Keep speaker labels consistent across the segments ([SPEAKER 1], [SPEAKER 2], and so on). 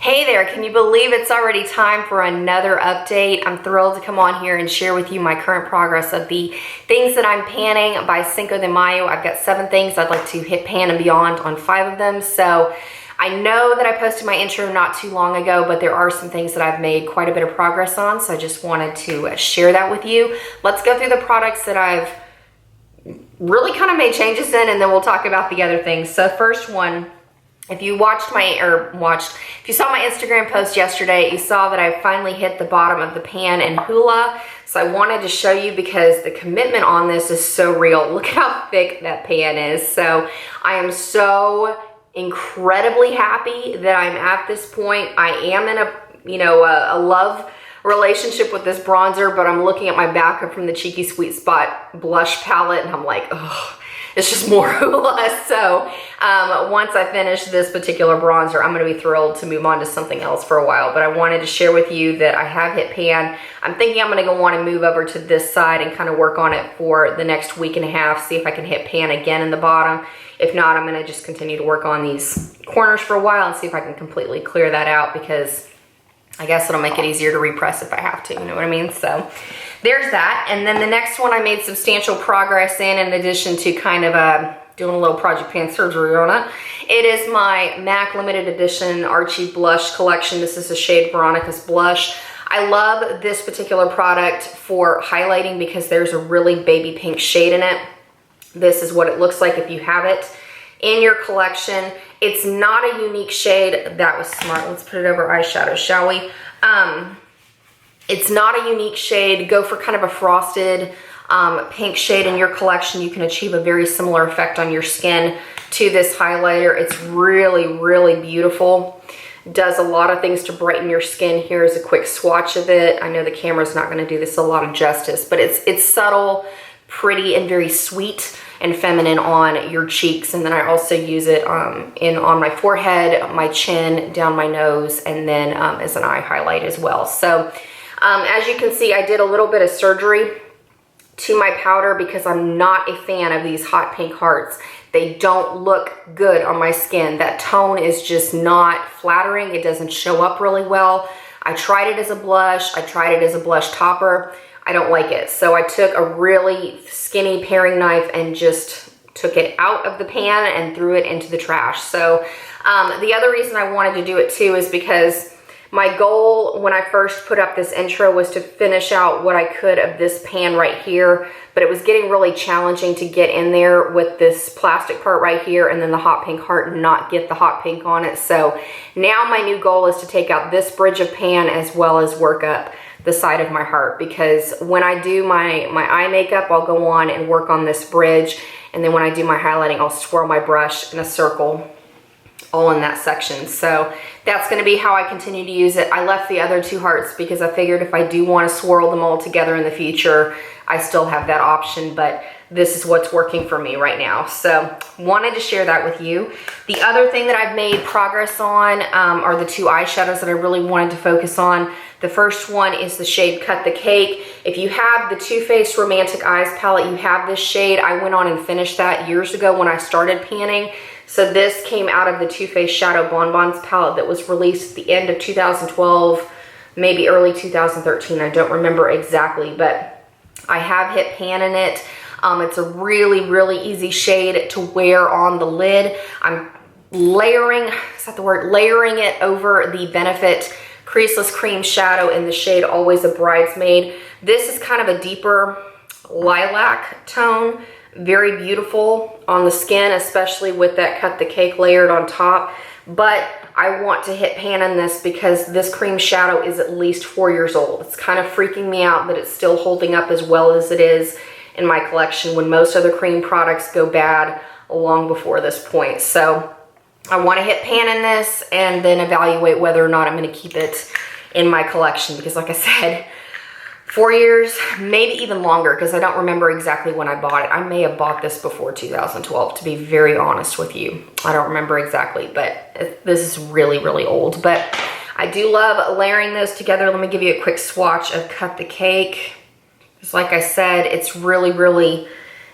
[SPEAKER 1] Hey there, can you believe it's already time for another update? I'm thrilled to come on here and share with you my current progress of the things that I'm panning by Cinco de Mayo. I've got 7 things. I'd like to hit pan and beyond on 5 of them. So I know that I posted my intro not too long ago, but there are some things that I've made quite a bit of progress on. So I just wanted to share that with you. Let's go through the products that I've really kind of made changes in, and then we'll talk about the other things. So first one, if you saw my Instagram post yesterday, you saw that I finally hit the bottom of the pan in Hula. So I wanted to show you because the commitment on this is so real. Look at how thick that pan is. So I am so incredibly happy that I'm at this point. I am in a love relationship with this bronzer, but I'm looking at my backup from the Cheeky Sweet Spot blush palette and I'm like, oh, it's just more Hula. So once I finish this particular bronzer, I'm gonna be thrilled to move on to something else for a while. But I wanted to share with you that I have hit pan. I'm thinking I'm gonna want to move over to this side and kind of work on it for the next week and a half, see if I can hit pan again in the bottom. If not, I'm gonna just continue to work on these corners for a while and see if I can completely clear that out, because I guess it'll make it easier to repress if I have to, you know what I mean? So there's that. And then the next one I made substantial progress in addition to kind of doing a little project pan surgery on it. It is my MAC limited edition Archie Blush collection. This is the shade Veronica's Blush. I love this particular product for highlighting because there's a really baby pink shade in it. This is what it looks like if you have it in your collection. It's not a unique shade. That was smart. Let's put it over eyeshadow, shall we? It's not a unique shade. Go for kind of a frosted pink shade in your collection. You can achieve a very similar effect on your skin to this highlighter. It's really, really beautiful. Does a lot of things to brighten your skin. Here's a quick swatch of it. I know the camera's not going to do this a lot of justice, but it's subtle, pretty, and very sweet and feminine on your cheeks. And then I also use it on my forehead, my chin, down my nose, and then as an eye highlight as well. So as you can see, I did a little bit of surgery to my powder because I'm not a fan of these hot pink hearts. They don't look good on my skin. That tone is just not flattering. It doesn't show up really well. I tried it as a blush. I tried it as a blush topper. I don't like it. So I took a really skinny paring knife and just took it out of the pan and threw it into the trash. So the other reason I wanted to do it too is because my goal when I first put up this intro was to finish out what I could of this pan right here, but it was getting really challenging to get in there with this plastic part right here and then the hot pink heart and not get the hot pink on it. So now my new goal is to take out this bridge of pan as well as work up the side of my heart, because when I do my eye makeup, I'll go on and work on this bridge, and then when I do my highlighting, I'll swirl my brush in a circle all in that section. So that's going to be how I continue to use it. I left the other 2 hearts because I figured if I do want to swirl them all together in the future, I still have that option, but this is what's working for me right now. So wanted to share that with you. The other thing that I've made progress on are the 2 eyeshadows that I really wanted to focus on. The first one is the shade Cut the Cake. If you have the Too Faced Romantic Eyes palette, you have this shade. I went on and finished that years ago when I started panning. So this came out of the Too Faced Shadow Bonbons palette that was released at the end of 2012, maybe early 2013. I don't remember exactly, but I have hit pan in it. It's a really, really easy shade to wear on the lid. I'm layering, is that the word? Layering it over the Benefit Creaseless Cream Shadow in the shade Always a Bridesmaid. This is kind of a deeper lilac tone. Very beautiful on the skin, especially with that Cut the Cake layered on top. But I want to hit pan in this because this cream shadow is at least 4 years old. It's kind of freaking me out that it's still holding up as well as it is in my collection when most other cream products go bad long before this point. So I want to hit pan in this and then evaluate whether or not I'm going to keep it in my collection, because like I said, 4 years, maybe even longer, because I don't remember exactly when I bought it. I may have bought this before 2012, to be very honest with you. I don't remember exactly, but this is really, really old. But I do love layering those together. Let me give you a quick swatch of Cut the Cake. Because like I said, it's really, really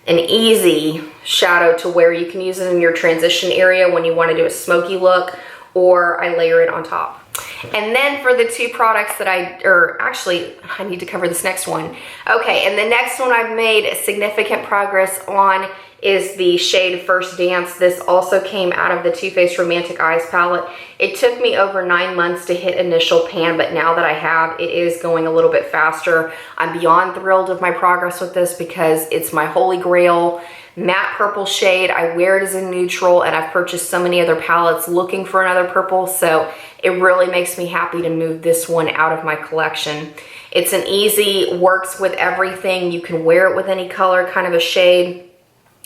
[SPEAKER 1] an easy shadow to wear. You can use it in your transition area when you want to do a smoky look, or I layer it on top. And then for the two products that I need to cover this next one. Okay, and the next one I've made significant progress on is the shade First Dance. This also came out of the Too Faced Romantic Eyes palette. It took me over 9 months to hit initial pan, but now that I have, it is going a little bit faster. I'm beyond thrilled with my progress with this because it's my holy grail matte purple shade. I wear it as a neutral, and I've purchased so many other palettes looking for another purple, so it really makes me happy to move this one out of my collection. It's an easy, works with everything. You can wear it with any color kind of a shade.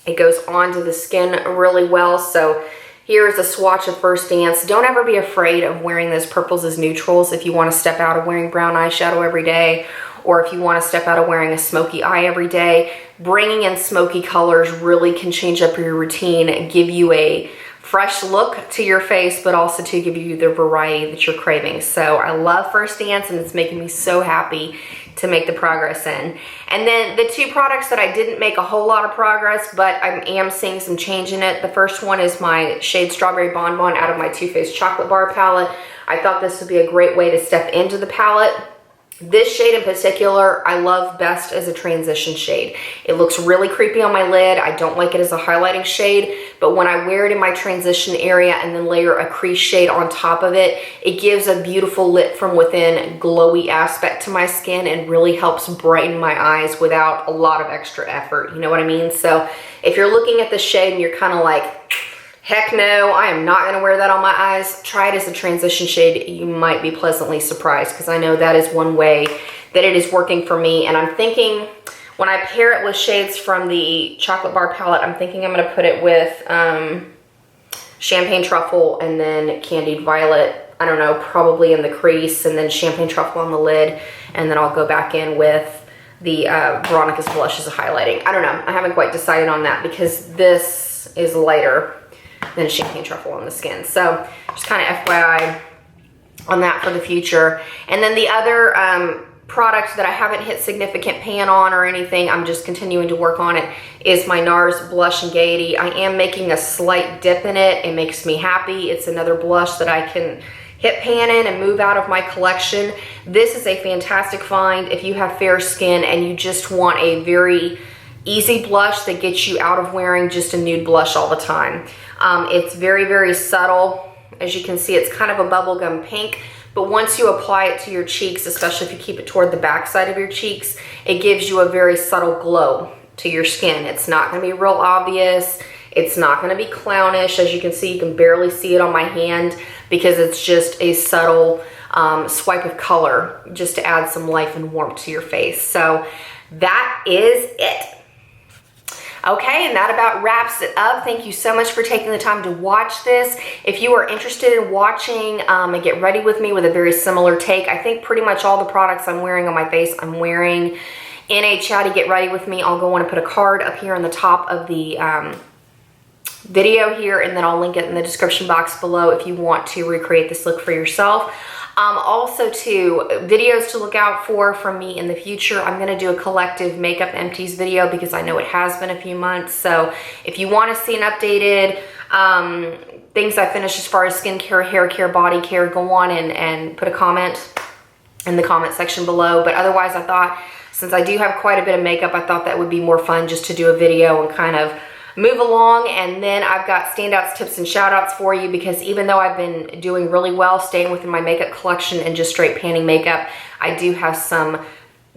[SPEAKER 1] It goes onto the skin really well. So here's a swatch of First Dance. Don't ever be afraid of wearing those purples as neutrals if you want to step out of wearing brown eyeshadow every day, or if you want to step out of wearing a smoky eye every day. Bringing in smoky colors really can change up your routine and give you a fresh look to your face, but also to give you the variety that you're craving. So I love First Dance, and it's making me so happy to make the progress in. And then the two products that I didn't make a whole lot of progress, but I am seeing some change in it. The first one is my shade Strawberry Bonbon out of my Too Faced Chocolate Bar palette. I thought this would be a great way to step into the palette. This shade in particular, I love best as a transition shade. It looks really creepy on my lid. I don't like it as a highlighting shade, but when I wear it in my transition area and then layer a crease shade on top of it, it gives a beautiful lit from within glowy aspect to my skin and really helps brighten my eyes without a lot of extra effort. You know what I mean? So if you're looking at the shade and you're kind of like, heck no, I am not gonna wear that on my eyes, try it as a transition shade. You might be pleasantly surprised, because I know that is one way that it is working for me. And I'm thinking, when I pair it with shades from the Chocolate Bar palette, I'm thinking I'm gonna put it with Champagne Truffle and then Candied Violet, I don't know, probably in the crease, and then Champagne Truffle on the lid, and then I'll go back in with the Veronica's Blush as a highlighting. I don't know, I haven't quite decided on that because this is lighter than Champagne Truffle on the skin. So just kind of FYI on that for the future. And then the other product that I haven't hit significant pan on or anything, I'm just continuing to work on it, is my NARS Blush and Gaiety. I am making a slight dip in it. It makes me happy. It's another blush that I can hit pan in and move out of my collection. This is a fantastic find if you have fair skin and you just want a very easy blush that gets you out of wearing just a nude blush all the time. It's very, very subtle. As you can see, it's kind of a bubblegum pink, but once you apply it to your cheeks, especially if you keep it toward the back side of your cheeks, it gives you a very subtle glow to your skin. It's not gonna be real obvious. It's not gonna be clownish. As you can see, you can barely see it on my hand because it's just a subtle swipe of color just to add some life and warmth to your face. So that is it. Okay, and that about wraps it up. Thank you so much for taking the time to watch this. If you are interested in watching and get ready with me with a very similar take, I think pretty much all the products I'm wearing on my face, I'm wearing in a chatty get ready with me. I'll go on and put a card up here on the top of the video here, and then I'll link it in the description box below if you want to recreate this look for yourself. Also too, videos to look out for from me in the future. I'm gonna do a collective makeup empties video because I know it has been a few months. So if you wanna see an updated things I finished as far as skincare, hair care, body care, go on and put a comment in the comment section below. But otherwise, I thought, since I do have quite a bit of makeup, I thought that would be more fun just to do a video and kind of move along. And then I've got standouts, tips, and shout outs for you, because even though I've been doing really well staying within my makeup collection and just straight panning makeup, I do have some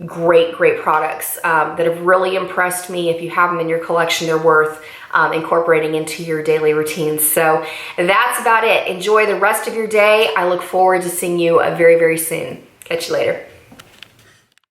[SPEAKER 1] great products that have really impressed me. If you have them in your collection, they're worth incorporating into your daily routines. So that's about it. Enjoy the rest of your day. I look forward to seeing you very, very soon. Catch you later.